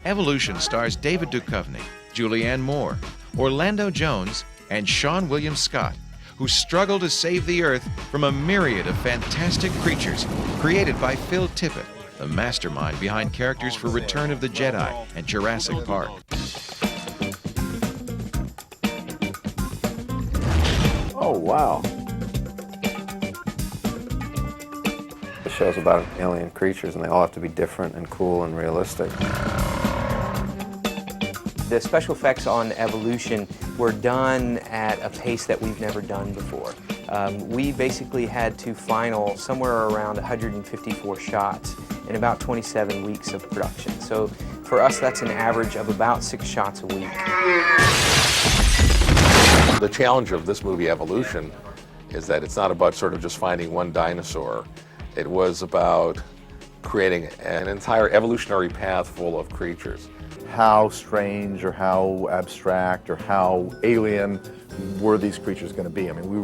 Evolution stars David Duchovny, Julianne Moore, Orlando Jones, and Sean William Scott, who struggle to save the Earth from a myriad of fantastic creatures created by Phil Tippett, the mastermind behind characters for Return of the Jedi and Jurassic Park. Oh, wow. The show's about alien creatures, and they all have to be different and cool and realistic. The special effects on Evolution were done at a pace that we've never done before. We basically had to final somewhere around 154 shots in about 27 weeks of production. So for us, that's an average of about 6 shots a week. The challenge of this movie, Evolution, is that it's not about sort of just finding one dinosaur. It was about creating an entire evolutionary path full of creatures. How strange or how abstract or how alien were these creatures going to be? I mean, we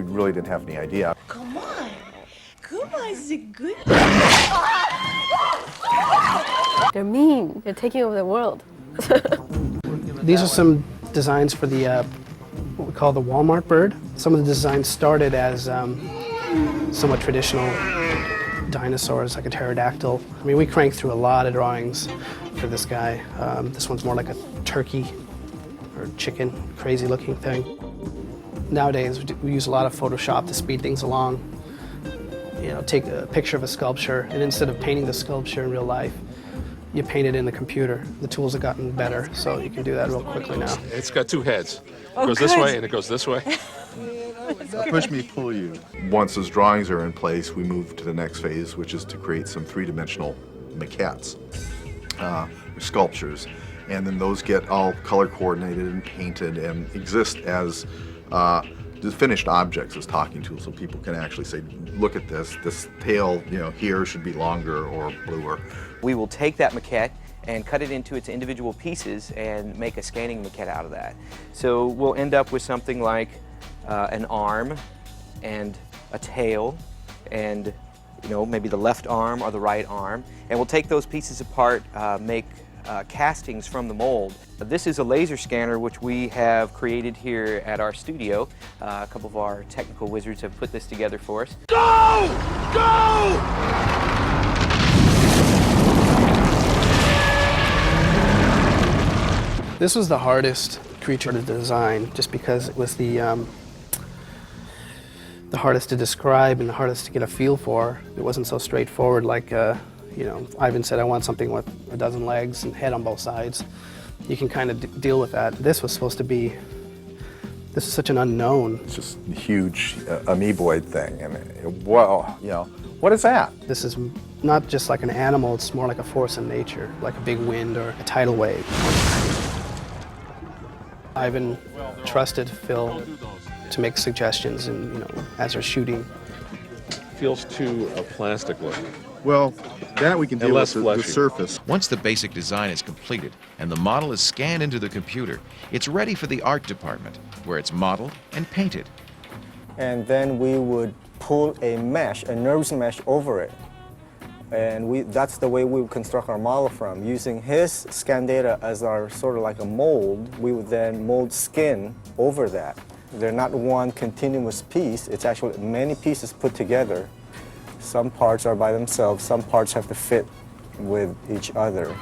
really didn't have any idea. Come on. Come on, is it good? They're mean. They're taking over the world. These are some designs for the what we call the Walmart bird. Some of the designs started as somewhat traditional dinosaurs, like a pterodactyl. I mean, we cranked through a lot of drawings for this guy. This one's more like a turkey or chicken, crazy looking thing. Nowadays, we use a lot of Photoshop to speed things along. You know, take a picture of a sculpture, and instead of painting the sculpture in real life, you paint it in the computer. The tools have gotten better, so you can do that real quickly now. It's got 2 heads. It goes this way and it goes this way. Push me, pull you. Once those drawings are in place, we move to the next phase, which is to create some three-dimensional maquettes, sculptures. And then those get all color coordinated and painted and exist as the finished objects as talking tools, so people can actually say, look at this tail, you know, here should be longer or bluer. We will take that maquette and cut it into its individual pieces and make a scanning maquette out of that. So we'll end up with something like an arm and a tail and, you know, maybe the left arm or the right arm, and we'll take those pieces apart, make castings from the mold. This is a laser scanner which we have created here at our studio. A couple of our technical wizards have put this together for us. Go! Go! This was the hardest creature to design, just because it was the hardest to describe and the hardest to get a feel for. It wasn't so straightforward like, you know, Ivan said, I want something with a dozen legs and head on both sides. You can kind of deal with that. This was supposed to be, this is such an unknown. It's just a huge amoeboid thing, and well, you know, what is that? This is not just like an animal, it's more like a force in nature, like a big wind or a tidal wave. Ivan trusted Phil to make suggestions, and you know, as they're shooting. Feels too plastic looking. Well, that we can deal with the surface. Once the basic design is completed and the model is scanned into the computer, it's ready for the art department, where it's modeled and painted. And then we would pull a mesh, a nerves mesh over it. And that's the way we would construct our model from. Using his scan data as our sort of like a mold, we would then mold skin over that. They're not one continuous piece, it's actually many pieces put together. Some parts are by themselves, some parts have to fit with each other.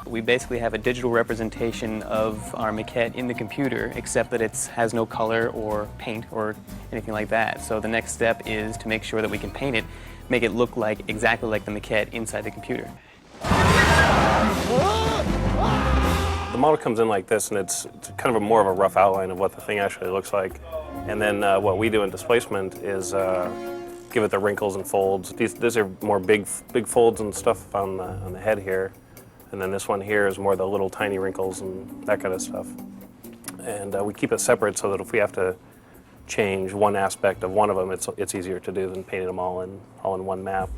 We basically have a digital representation of our maquette in the computer, except that it has no color or paint or anything like that. So the next step is to make sure that we can paint it, make it look like exactly like the maquette inside the computer. The model comes in like this, and it's kind of more of a rough outline of what the thing actually looks like. And then what we do in displacement is give it the wrinkles and folds. These are more big folds and stuff on the head here. And then this one here is more the little tiny wrinkles and that kind of stuff. And we keep it separate so that if we have to change one aspect of one of them, it's easier to do than painting them all in one map.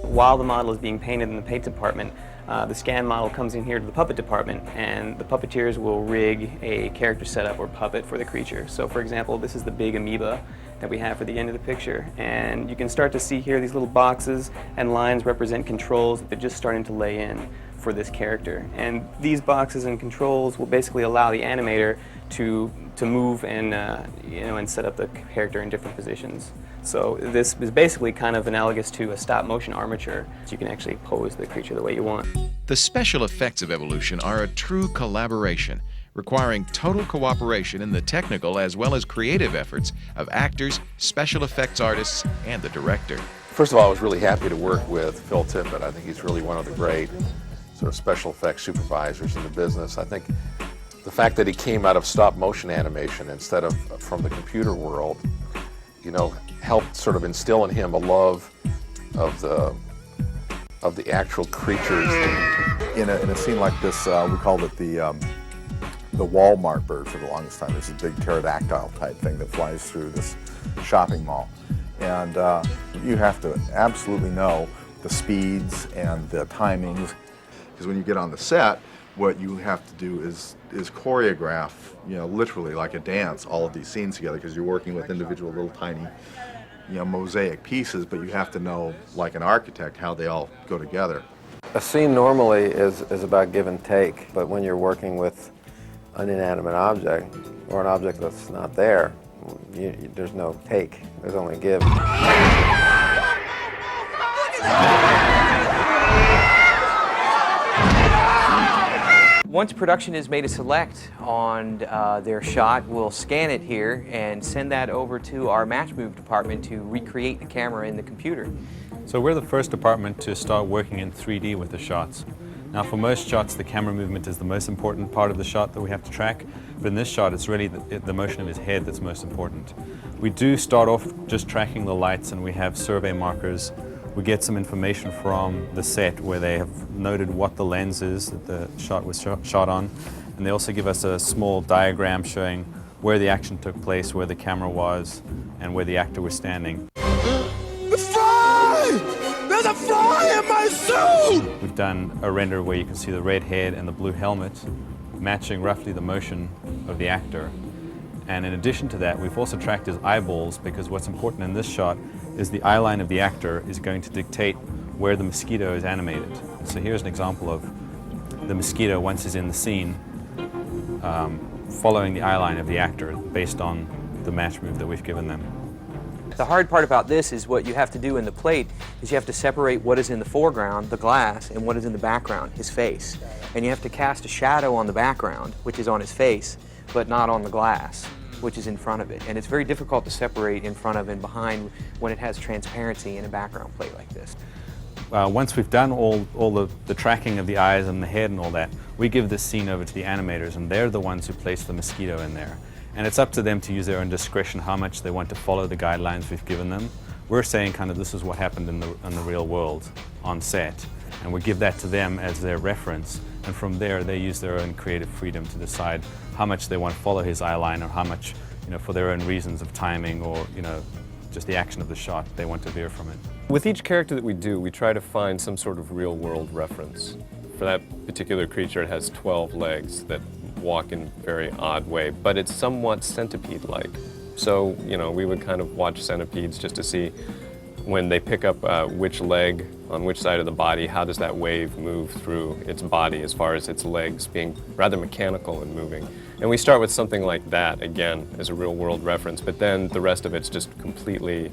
While the model is being painted in the paint department, the scan model comes in here to the puppet department, and the puppeteers will rig a character setup or puppet for the creature. So for example, this is the big amoeba that we have for the end of the picture, and you can start to see here these little boxes and lines represent controls that they're just starting to lay in. for this character. And these boxes and controls will basically allow the animator to move and and set up the character in different positions. So this is basically kind of analogous to a stop motion armature. So you can actually pose the creature the way you want. The special effects of Evolution are a true collaboration, requiring total cooperation in the technical as well as creative efforts of actors, special effects artists, and the director. First of all, I was really happy to work with Phil Tippett. I think he's really one of the great sort of special effects supervisors in the business. I think the fact that he came out of stop motion animation instead of from the computer world, helped sort of instill in him a love of the actual creatures. In a scene like this, we called it the Walmart bird for the longest time. There's a big pterodactyl type thing that flies through this shopping mall. And you have to absolutely know the speeds and the timings. Because when you get on the set, what you have to do is choreograph, literally like a dance, all of these scenes together, because you're working with individual little tiny, mosaic pieces, but you have to know, like an architect, how they all go together. A scene normally is about give and take, but when you're working with an inanimate object, or an object that's not there, there's no take, there's only give. Once production has made a select on their shot, we'll scan it here and send that over to our match move department to recreate the camera in the computer. So we're the first department to start working in 3D with the shots. Now for most shots, the camera movement is the most important part of the shot that we have to track, but in this shot it's really the motion of his head that's most important. We do start off just tracking the lights, and we have survey markers. We get some information from the set where they have noted what the lens is that the shot was shot on, and they also give us a small diagram showing where the action took place, where the camera was, and where the actor was standing. The fly! There's a fly in my suit! We've done a render where you can see the red head and the blue helmet matching roughly the motion of the actor. And in addition to that, we've also tracked his eyeballs, because what's important in this shot is the eye line of the actor is going to dictate where the mosquito is animated. So here's an example of the mosquito once he's in the scene, following the eye line of the actor based on the match move that we've given them. The hard part about this is what you have to do in the plate is you have to separate what is in the foreground, the glass, and what is in the background, his face. And you have to cast a shadow on the background, which is on his face, but not on the glass, which is in front of it. And it's very difficult to separate in front of and behind when it has transparency in a background plate like this. Once we've done all the tracking of the eyes and the head and all that, we give this scene over to the animators, and they're the ones who place the mosquito in there. And it's up to them to use their own discretion how much they want to follow the guidelines we've given them. We're saying kind of this is what happened in the real world on set, and we give that to them as their reference. And from there, they use their own creative freedom to decide how much they want to follow his eye line, or how much, for their own reasons of timing or, just the action of the shot, they want to veer from it. With each character that we do, we try to find some sort of real-world reference. For that particular creature, it has 12 legs that walk in a very odd way, but it's somewhat centipede-like. So, we would kind of watch centipedes just to see when they pick up which leg on which side of the body, how does that wave move through its body as far as its legs being rather mechanical and moving. And we start with something like that, again, as a real-world reference, but then the rest of it's just completely,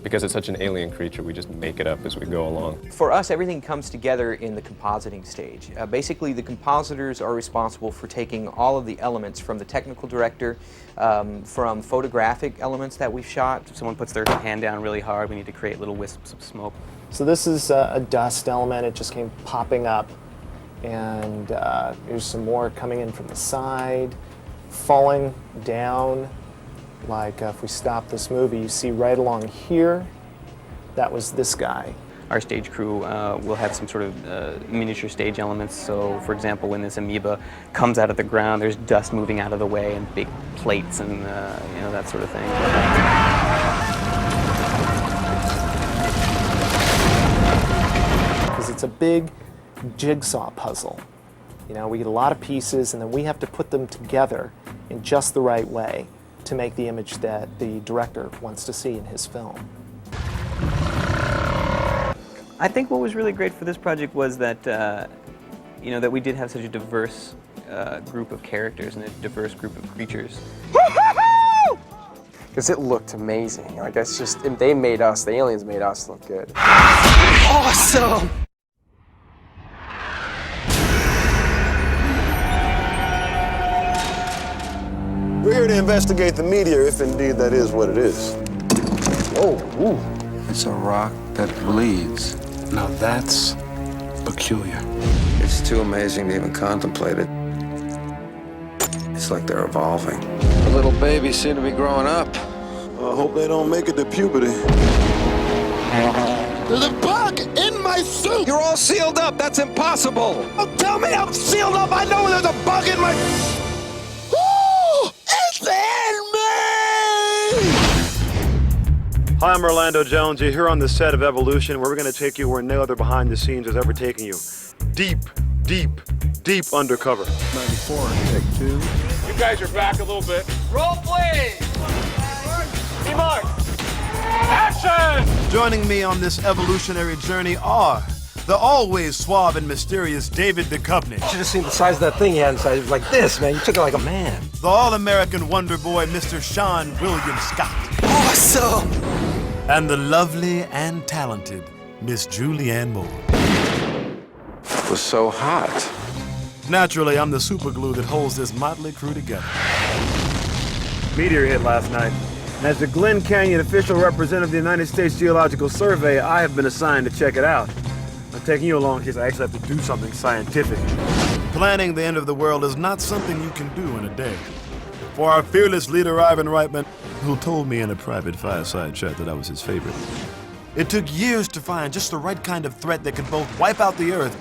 because it's such an alien creature, we just make it up as we go along. For us, everything comes together in the compositing stage. Basically, the compositors are responsible for taking all of the elements from the technical director, from photographic elements that we've shot. If someone puts their hand down really hard, we need to create little wisps of smoke. So this is a dust element. It just came popping up, and there's some more coming in from the side, falling down. Like if we stop this movie, you see right along here, that was this guy. Our stage crew will have some sort of miniature stage elements. So, for example, when this amoeba comes out of the ground, there's dust moving out of the way and big plates and that sort of thing. Because it's a big jigsaw puzzle. We get a lot of pieces, and then we have to put them together in just the right way to make the image that the director wants to see in his film. I think what was really great for this project was that you know, that we did have such a diverse group of characters and a diverse group of creatures. Because it looked amazing. Like, it's just, they made us, the aliens made us look good. Awesome! We're here to investigate the meteor, if indeed that is what it is. Oh, ooh. It's a rock that bleeds. Now that's peculiar. It's too amazing to even contemplate it. It's like they're evolving. The little babies seem to be growing up. I hope they don't make it to puberty. There's a bug in my suit! You're all sealed up. That's impossible. Don't tell me I'm sealed up! I know there's a bug in my... Ooh! It's in me! Hi, I'm Orlando Jones. You're here on the set of Evolution, where we're going to take you where no other behind the scenes has ever taken you. Deep, deep, deep undercover. 94, take 2. You guys are back a little bit. Roll, please! Mark. Action! Joining me on this evolutionary journey are the always suave and mysterious David Duchovny. You should have seen the size of that thing he had inside. It was like this, man. You took it like a man. The all-American wonder boy, Mr. Sean William Scott. Awesome! And the lovely and talented Miss Julianne Moore. It was so hot. Naturally, I'm the superglue that holds this motley crew together. Meteor hit last night. And as the Glen Canyon official representative of the United States Geological Survey, I have been assigned to check it out. I'm taking you along because I actually have to do something scientific. Planning the end of the world is not something you can do in a day. For our fearless leader, Ivan Reitman, who told me in a private fireside chat that I was his favorite, it took years to find just the right kind of threat that could both wipe out the Earth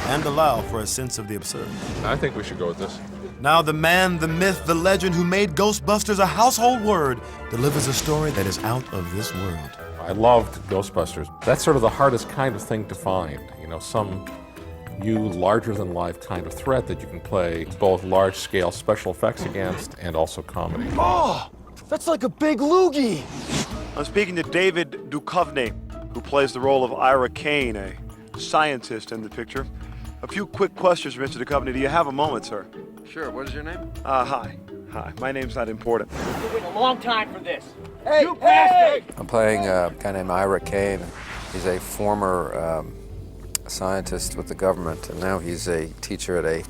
and allow for a sense of the absurd. I think we should go with this. Now the man, the myth, the legend who made Ghostbusters a household word delivers a story that is out of this world. I loved Ghostbusters. That's sort of the hardest kind of thing to find. You know, some new larger-than-life kind of threat that you can play both large-scale special effects against and also comedy. Oh! That's like a big loogie! I'm speaking to David Duchovny, who plays the role of Ira Kane, a scientist in the picture. A few quick questions, Mr. Duchovny. Do you have a moment, sir? Sure, what is your name? Hi. My name's not important. You've waited a long time for this. Hey, you bastard! I'm playing a guy named Ira Kane. He's a former scientist with the government, and now he's a teacher at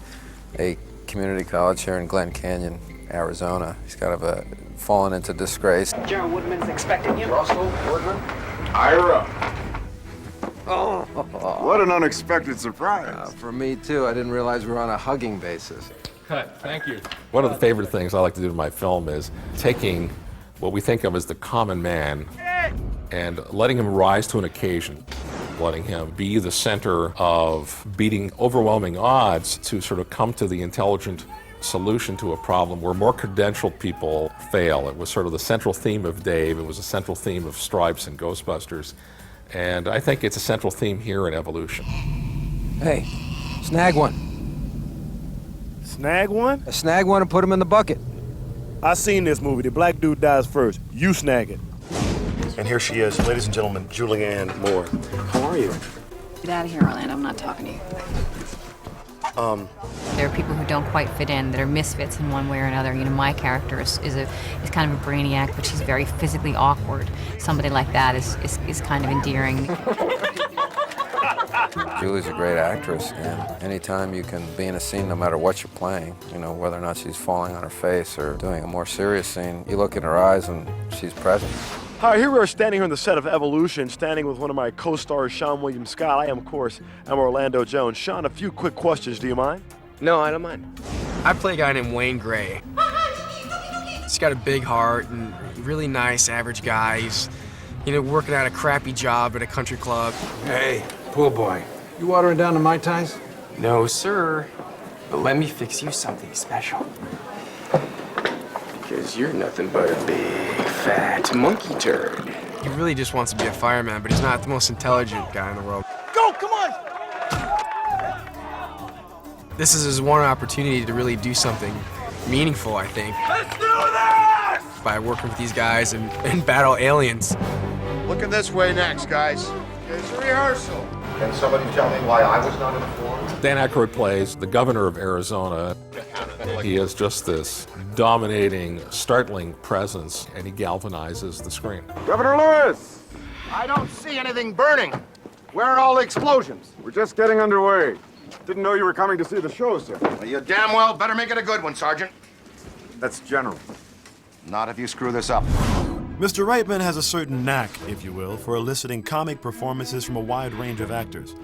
a community college here in Glen Canyon, Arizona. He's kind of fallen into disgrace. General Woodman's expecting you. Russell Woodman? Ira! Oh, what an unexpected surprise. For me, too. I didn't realize we were on a hugging basis. Cut. Thank you. One of the favorite things I like to do in my film is taking what we think of as the common man and letting him rise to an occasion, letting him be the center of beating overwhelming odds to sort of come to the intelligent solution to a problem where more credentialed people fail. It was sort of the central theme of Dave. It was a central theme of Stripes and Ghostbusters. And I think it's a central theme here in Evolution. Hey, snag one. Snag one? Snag one and put him in the bucket. I seen this movie. The black dude dies first. You snag it. And here she is, ladies and gentlemen, Julianne Moore. How are you? Get out of here, Orlando. I'm not talking to you. There are people who don't quite fit in, that are misfits in one way or another. You know, my character is kind of a brainiac, but she's very physically awkward. Somebody like that is kind of endearing. Julie's a great actress, and anytime you can be in a scene, no matter what you're playing, you know, whether or not she's falling on her face or doing a more serious scene, you look in her eyes and she's present. Hi, here we are standing here on the set of Evolution, standing with one of my co-stars, Sean William Scott. I am, of course, I'm Orlando Jones. Sean, a few quick questions. Do you mind? No, I don't mind. I play a guy named Wayne Gray. He's got a big heart and really nice, average guy. He's, you know, working at a crappy job at a country club. Hey, pool boy, you watering down the Mai Tais? No, sir. But let me fix you something special. Because you're nothing but a big, fat monkey turd. He really just wants to be a fireman, but he's not the most intelligent guy in the world. Go, come on! This is his one opportunity to really do something meaningful, I think. Let's do this! By working with these guys and battle aliens. Looking this way next, guys. It's a rehearsal. Can somebody tell me why I was not informed? Dan Aykroyd plays the governor of Arizona. He has just this dominating, startling presence, and he galvanizes the screen. Governor Lewis! I don't see anything burning. Where are all the explosions? We're just getting underway. Didn't know you were coming to see the show, sir. Well, you damn well better make it a good one, Sergeant. That's general. Not if you screw this up. Mr. Reitman has a certain knack, if you will, for eliciting comic performances from a wide range of actors.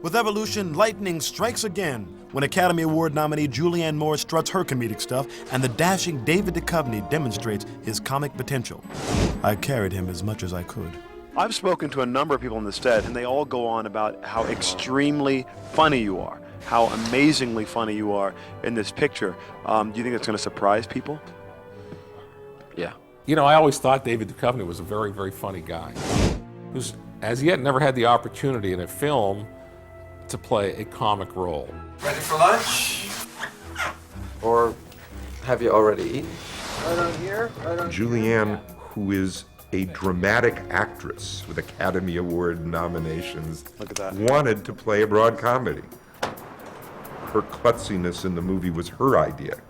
With Evolution, lightning strikes again when Academy Award nominee Julianne Moore struts her comedic stuff and the dashing David Duchovny demonstrates his comic potential. I carried him as much as I could. I've spoken to a number of people in the set, and they all go on about how extremely funny you are, how amazingly funny you are in this picture. Do you think that's going to surprise people? Yeah. You know, I always thought David Duchovny was a very, very funny guy who's, as yet, never had the opportunity in a film to play a comic role. Ready for lunch? Or have you already eaten? Right on here, right on Julianne, who is a dramatic actress with Academy Award nominations, look at that, wanted to play a broad comedy. Her klutziness in the movie was her idea.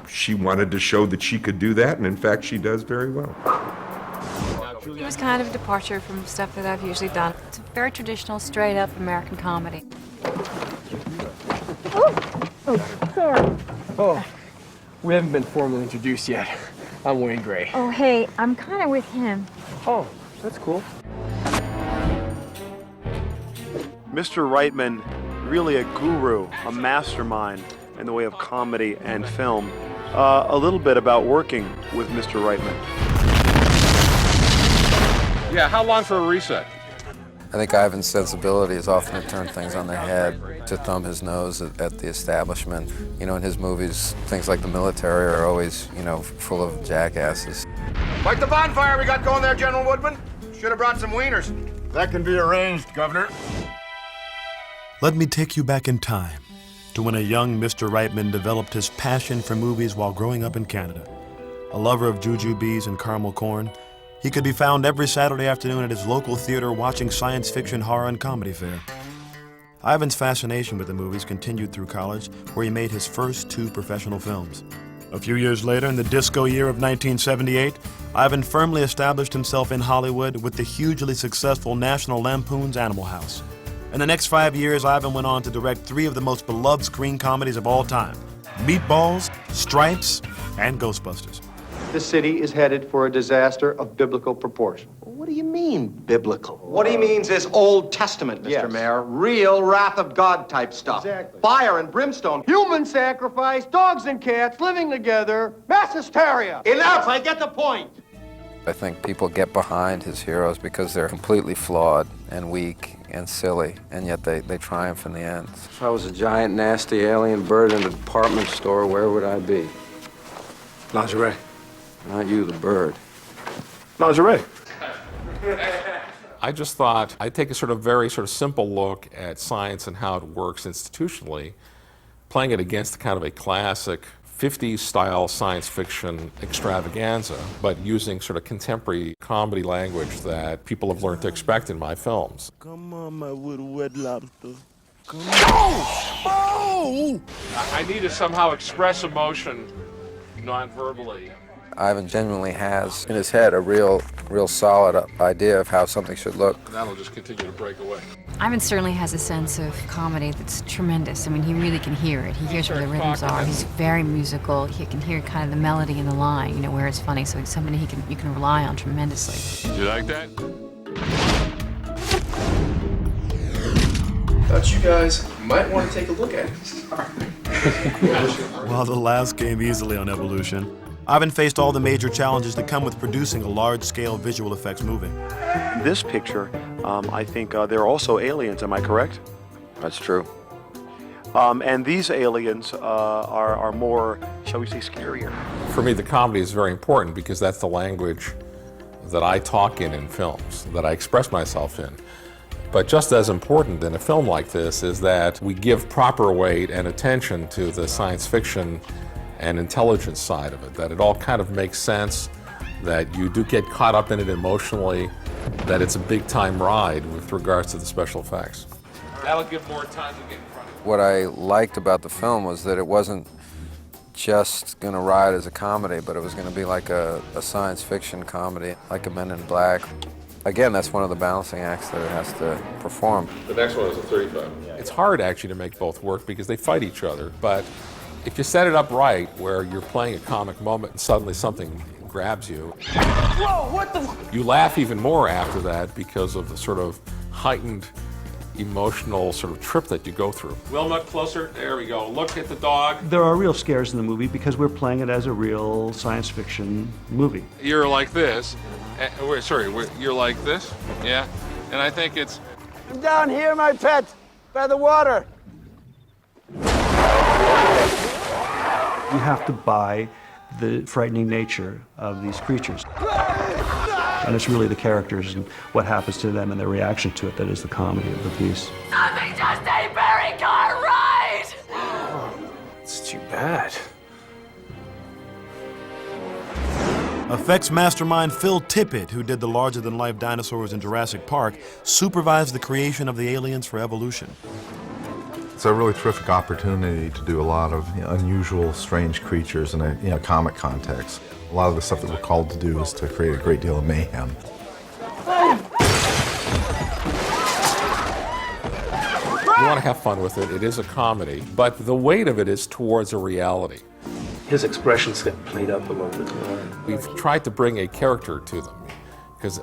She wanted to show that she could do that, and in fact, she does very well. It was kind of a departure from stuff that I've usually done. It's a very traditional, straight-up American comedy. Oh, we haven't been formally introduced yet. I'm Wayne Gray. Oh, hey, I'm kind of with him. Oh, that's cool. Mr. Reitman, really a guru, a mastermind in the way of comedy and film. A little bit about working with Mr. Reitman. Yeah, how long for a reset? I think Ivan's sensibility is often to turn things on their head, to thumb his nose at the establishment. You know, in his movies, things like the military are always, you know, full of jackasses. Like the bonfire we got going there, General Woodman. Should have brought some wieners. That can be arranged, Governor. Let me take you back in time to when a young Mr. Reitman developed his passion for movies while growing up in Canada. A lover of jujubes and caramel corn, he could be found every Saturday afternoon at his local theater watching science fiction, horror, and comedy fare. Ivan's fascination with the movies continued through college, where he made his first 2 professional films. A few years later, in the disco year of 1978, Ivan firmly established himself in Hollywood with the hugely successful National Lampoon's Animal House. In the next 5 years, Ivan went on to direct 3 of the most beloved screen comedies of all time: Meatballs, Stripes, and Ghostbusters. The city is headed for a disaster of biblical proportion. What do you mean, biblical? What he means is Old Testament, Mr. Mayor. Real wrath of God type stuff. Exactly. Fire and brimstone. Human sacrifice, dogs and cats living together, mass hysteria. Enough, I get the point. I think people get behind his heroes because they're completely flawed and weak and silly, and yet they triumph in the end. If I was a giant, nasty alien bird in a department store, where would I be? Lingerie. Not you, the bird. Lingerie. I just thought I'd take a sort of very sort of simple look at science and how it works institutionally, playing it against kind of a classic 50s style science fiction extravaganza, but using sort of contemporary comedy language that people have learned to expect in my films. Come on, my little red lobster. Come on. Oh! I need to somehow express emotion non-verbally. Ivan genuinely has in his head a real solid idea of how something should look. That'll just continue to break away. Ivan certainly has a sense of comedy that's tremendous. I mean, he really can hear it. He hears where the rhythms are. He's very musical. He can hear kind of the melody in the line, you know, where it's funny. So he's somebody you can rely on tremendously. Did you like that? Thought you guys might want to take a look at it. While the last came easily on Evolution, Ivan faced all the major challenges that come with producing a large-scale visual effects movie. In this picture, I think there are also aliens, am I correct? That's true. And these aliens are more, shall we say, scarier. For me, the comedy is very important because that's the language that I talk in films, that I express myself in. But just as important in a film like this is that we give proper weight and attention to the science fiction and intelligence side of it, that it all kind of makes sense, that you do get caught up in it emotionally, that it's a big-time ride with regards to the special effects. That'll give more time to get in front of it. What I liked about the film was that it wasn't just going to ride as a comedy, but it was going to be like a science fiction comedy, like a Men in Black. Again, that's one of the balancing acts that it has to perform. The next one is a 35. It's hard actually to make both work because they fight each other, but if you set it up right, where you're playing a comic moment and suddenly something grabs you, Whoa, what the? you laugh even more after that because of the sort of heightened emotional sort of trip that you go through. Wilma, closer. There we go. Look at the dog. There are real scares in the movie because we're playing it as a real science fiction movie. You're like this. You're like this? Yeah. And I think it's... I'm down here, my pet, by the water. You have to buy the frightening nature of these creatures. And it's really the characters and what happens to them and their reaction to it that is the comedy of the piece. Something just ain't very car right! It's too bad. Effects mastermind Phil Tippett, who did the larger-than-life dinosaurs in Jurassic Park, supervised the creation of the aliens for Evolution. It's a really terrific opportunity to do a lot of unusual, strange creatures in a comic context. A lot of the stuff that we're called to do is to create a great deal of mayhem. You want to have fun with it. It is a comedy, but the weight of it is towards a reality. His expressions get played up a little bit more. We've tried to bring a character to them. Because,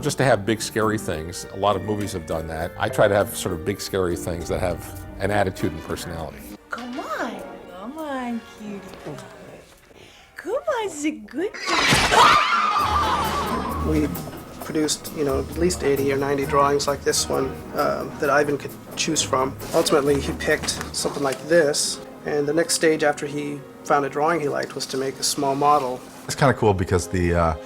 just to have big, scary things, a lot of movies have done that. I try to have sort of big, scary things that have an attitude and personality. Come on, cutie. Come on, the good. We produced, at least 80 or 90 drawings like this one that Ivan could choose from. Ultimately, he picked something like this, and the next stage after he found a drawing he liked was to make a small model. It's kind of cool because the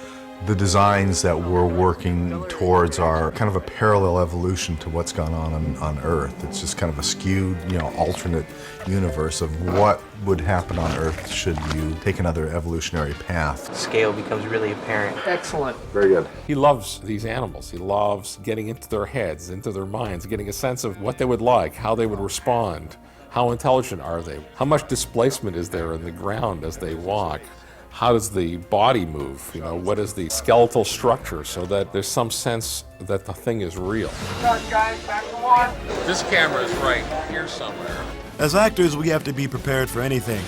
designs that we're working towards are kind of a parallel evolution to what's gone on Earth. It's just kind of a skewed, alternate universe of what would happen on Earth should you take another evolutionary path. Scale becomes really apparent. Excellent. Very good. He loves these animals. He loves getting into their heads, into their minds, getting a sense of what they would like, how they would respond, how intelligent are they, how much displacement is there in the ground as they walk. How does the body move? What is the skeletal structure so that there's some sense that the thing is real? Guys, back to one. This camera is right here somewhere. As actors, we have to be prepared for anything,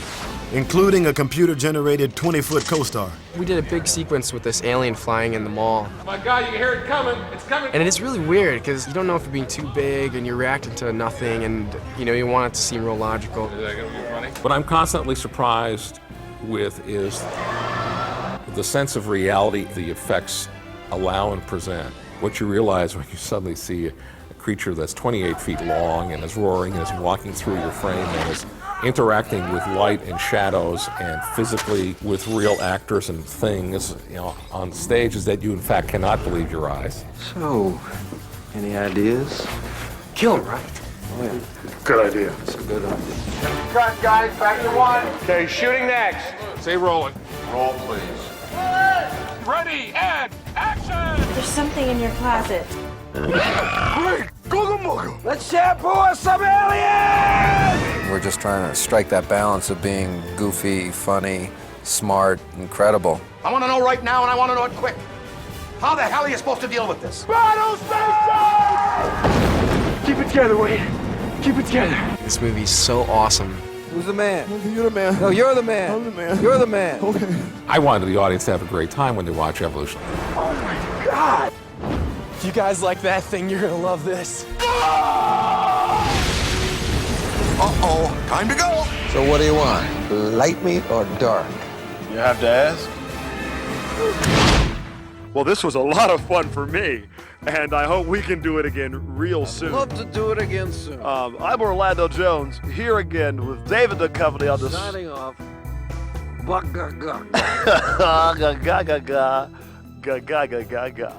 including a computer-generated 20-foot co-star. We did a big sequence with this alien flying in the mall. Oh my God, you can hear it coming. It's coming. And it's really weird because you don't know if you're being too big and you're reacting to nothing and, you want it to seem real logical. Is that going to be funny? What I'm constantly surprised with is the sense of reality the effects allow and present. What you realize when you suddenly see a creature that's 28 feet long and is roaring and is walking through your frame and is interacting with light and shadows and physically with real actors and things on stage is that you in fact cannot believe your eyes. So, any ideas? Kill him, right? Oh, yeah. Good idea. That's a good idea. Cut, guys, back to one. Okay, shooting next. Say rolling. Roll, please. Ready, and action! There's something in your closet. Let's shampoo us some aliens! We're just trying to strike that balance of being goofy, funny, smart, incredible. I want to know right now, and I want to know it quick. How the hell are you supposed to deal with this? Battle station! Keep it together, Wade. Keep it together. This movie's so awesome. Who's the man? You're the man. No, you're the man. I'm the man. You're the man. Okay. I wanted the audience to have a great time when they watch Evolution. Oh my God! If you guys like that thing, you're gonna love this. Uh-oh, time to go. So what do you want? Light meat or dark? You have to ask? Well, this was a lot of fun for me, and I hope we can do it again real soon. Love to do it again soon. I'm Orlando Jones, here again with David Duchovny on the... Signing off. Ga ga ga ga ga ga ga ga ga ga ga.